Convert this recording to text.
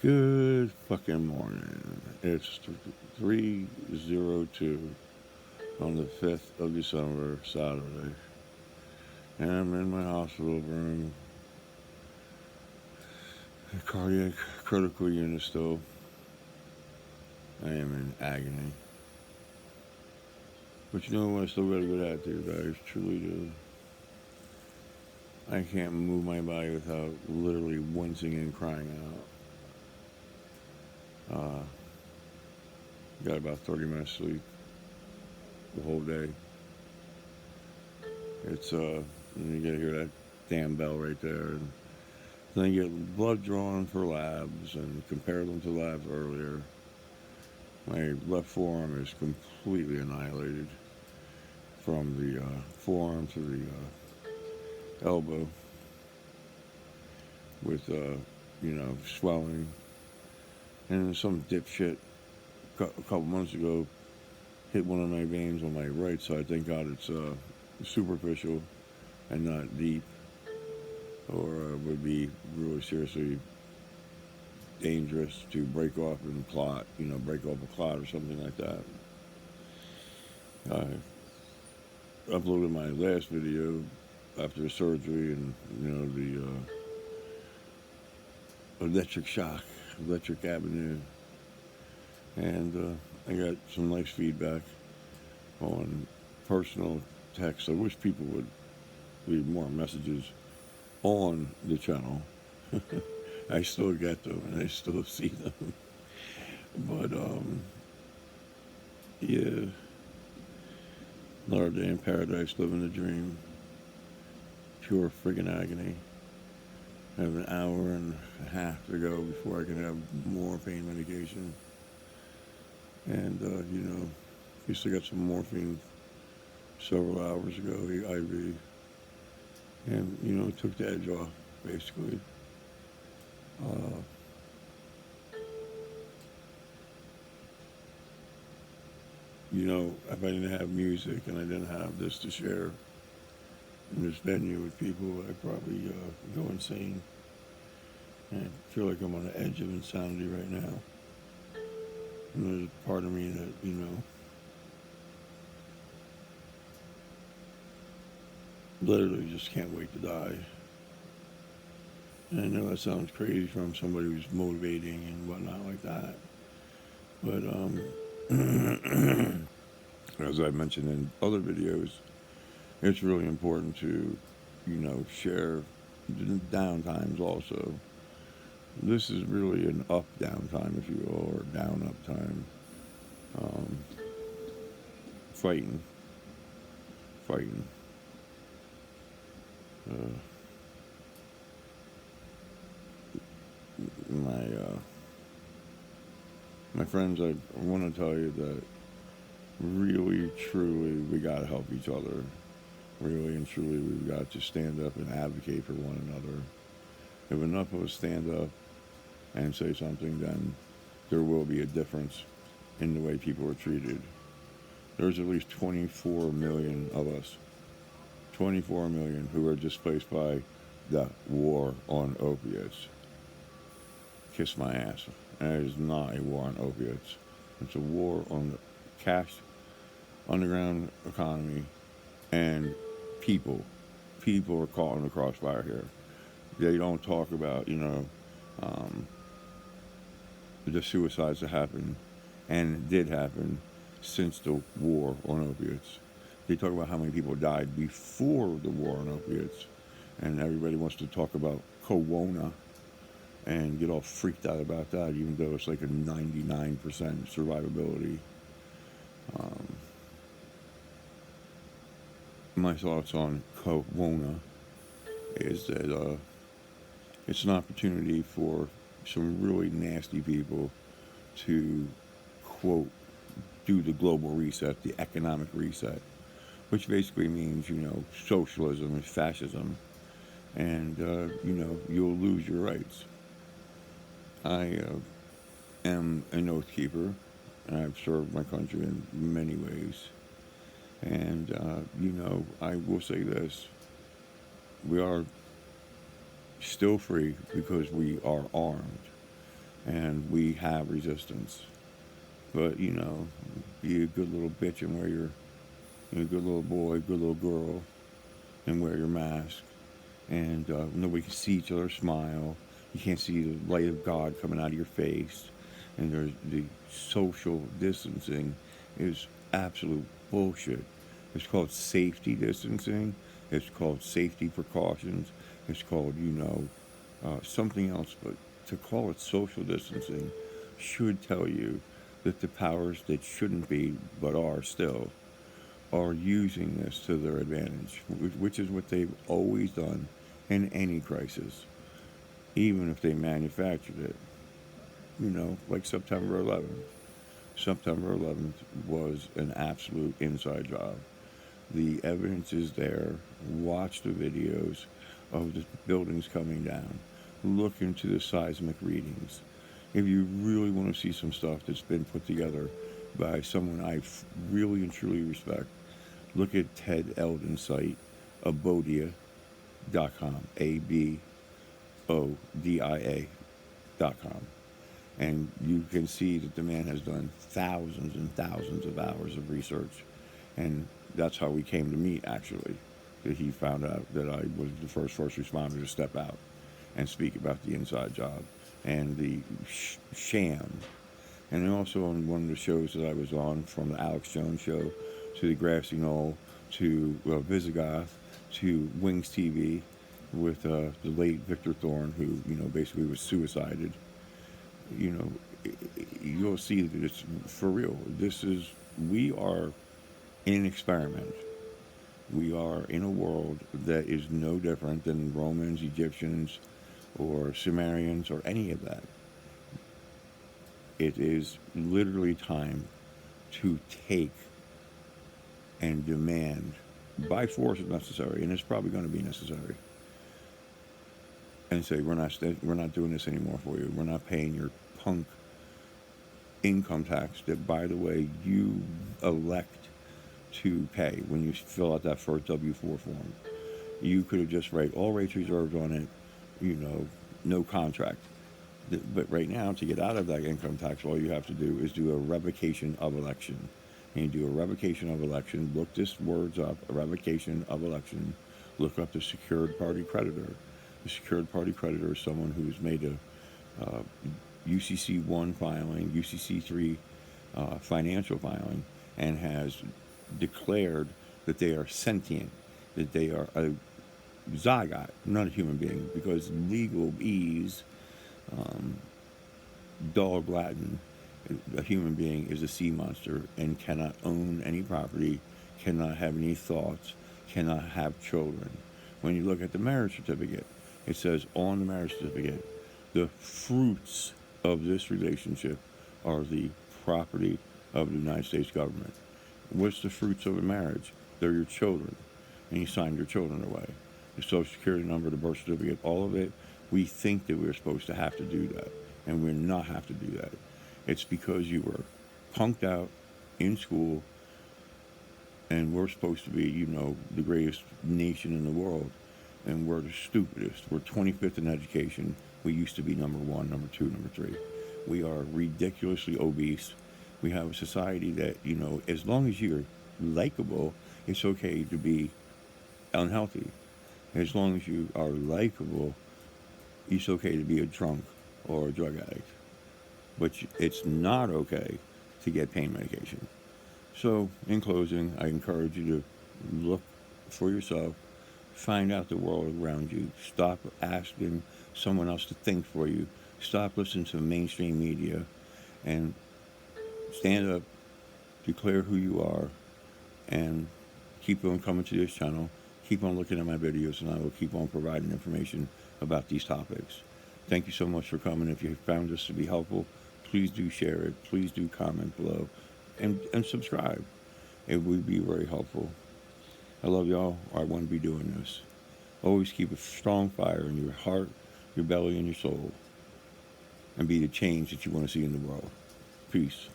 Good fucking morning. It's 3:02 on the 5th of December, Saturday. And I'm in my hospital room, cardiac critical unit still. I am in agony. But you know what? I still got a good attitude. I truly do. I can't move my body without literally wincing and crying out. Got about 30 minutes sleep the whole day. It's you gotta hear that damn bell right there. And then you get blood drawn for labs and compare them to labs earlier. My left forearm is completely annihilated from the forearm to the elbow with swelling. And some dipshit a couple months ago hit one of my veins on my right side. Thank God it's superficial and not deep, or would be really seriously dangerous to break off and clot, break off a clot or something like that. I uploaded my last video after surgery and, the electric shock, electric avenue. And I got some nice feedback on personal text. I wish people would leave more messages on the channel. I still get them and I still see them. But, yeah, another day in paradise, living the dream. Pure friggin' agony. I have an hour and a half to go before I can have more pain medication. And, used to get some morphine several hours ago, the IV. And, took the edge off, basically. Uh, if I didn't have music and I didn't have this to share in this venue with people, I'd probably go insane. And I feel like I'm on the edge of insanity right now. And there's a part of me that, literally just can't wait to die. And I know that sounds crazy from somebody who's motivating and whatnot like that. But as I mentioned in other videos, it's really important to, share the down times also. This is really an up down time, if you will, or down up time. Um, fighting, fighting. Uh, my friends, I want to tell you that really, truly, we got to help each other. Really and truly, we've got to stand up and advocate for one another. If enough of us stand up and say something, then there will be a difference in the way people are treated. There's at least 24 million of us, 24 million who are displaced by the war on opiates. Kiss my ass. And it is not a war on opiates. It's a war on the cash, underground economy, and people. People are caught in the crossfire here. They don't talk about, um, the suicides that happened and did happen since the war on opiates. They talk about how many people died before the war on opiates, and everybody wants to talk about cowana and get all freaked out about that, even though it's like a 99% survivability. Um, my thoughts on cowana is that it's an opportunity for some really nasty people to, quote, do the global reset, the economic reset, which basically means, socialism and fascism, and, you'll lose your rights. I am an oath keeper, and I've served my country in many ways. And, I will say this: we are still free because we are armed. and we have resistance. But, be a good little bitch and wear your, good little boy, good little girl, and wear your mask. And nobody can see each other smile. You can't see the light of God coming out of your face. And there's the social distancing is absolute bullshit. It's called safety distancing. It's called safety precautions. It's called, something else. But to call it social distancing should tell you that the powers that shouldn't be, but are still, are using this to their advantage, which is what they've always done in any crisis, even if they manufactured it. Like September 11th. September 11th was an absolute inside job. The evidence is there. Watch the videos of the buildings coming down. Look into the seismic readings. If you really want to see some stuff that's been put together by someone I really and truly respect, look at Ted Eldon's site, abodia.com, abodia.com. And you can see that the man has done thousands and thousands of hours of research. And that's how we came to meet, actually. That he found out that I was the first responder to step out and speak about the inside job and the sham. And also on one of the shows that I was on, from the Alex Jones show to the Grassy Knoll to Visigoth to Wings TV with the late Victor Thorne, who, basically was suicided. You'll see that it's for real. We are in an experiment. We are in a world that is no different than Romans, Egyptians, or Sumerians, or any of that. It is literally time to take and demand, by force if necessary, and it's probably going to be necessary, and say, we're not doing this anymore for you. We're not paying your punk income tax that, by the way, you elect to pay when you fill out that first W-4 form. You could have just write all rates reserved on it, no contract. But right now, to get out of that income tax, all you have to do is do a revocation of election. And you do a revocation of election, look this words up, a revocation of election, look up the secured party creditor. The secured party creditor is someone who's made a UCC1 filing, UCC3 financial filing, and has declared that they are sentient, that they are a zygote, not a human being, because legalese, dog Latin, a human being is a sea monster and cannot own any property, cannot have any thoughts, cannot have children. When you look at the marriage certificate, it says on the marriage certificate, the fruits of this relationship are the property of the United States government. What's the fruits of a marriage? They're your children, and you signed your children away. The Social Security number, the birth certificate, all of it, we think that we're supposed to have to do that, and we're not have to do that. It's because you were punked out in school, and we're supposed to be, the greatest nation in the world, and we're the stupidest. We're 25th in education. We used to be number 1, number 2, number 3. We are ridiculously obese. We have a society that, as long as you're likable, it's okay to be unhealthy. As long as you are likable, it's okay to be a drunk or a drug addict. But it's not okay to get pain medication. So, in closing, I encourage you to look for yourself, find out the world around you, stop asking someone else to think for you, stop listening to mainstream media, and stand up, declare who you are, and keep on coming to this channel, keep on looking at my videos, and I will keep on providing information about these topics. Thank you so much for coming. If you found this to be helpful, please do share it, please do comment below, and subscribe. It would be very helpful. I love y'all. I want to be doing this. Always keep a strong fire in your heart, your belly, and your soul, and be the change that you want to see in the world. Peace.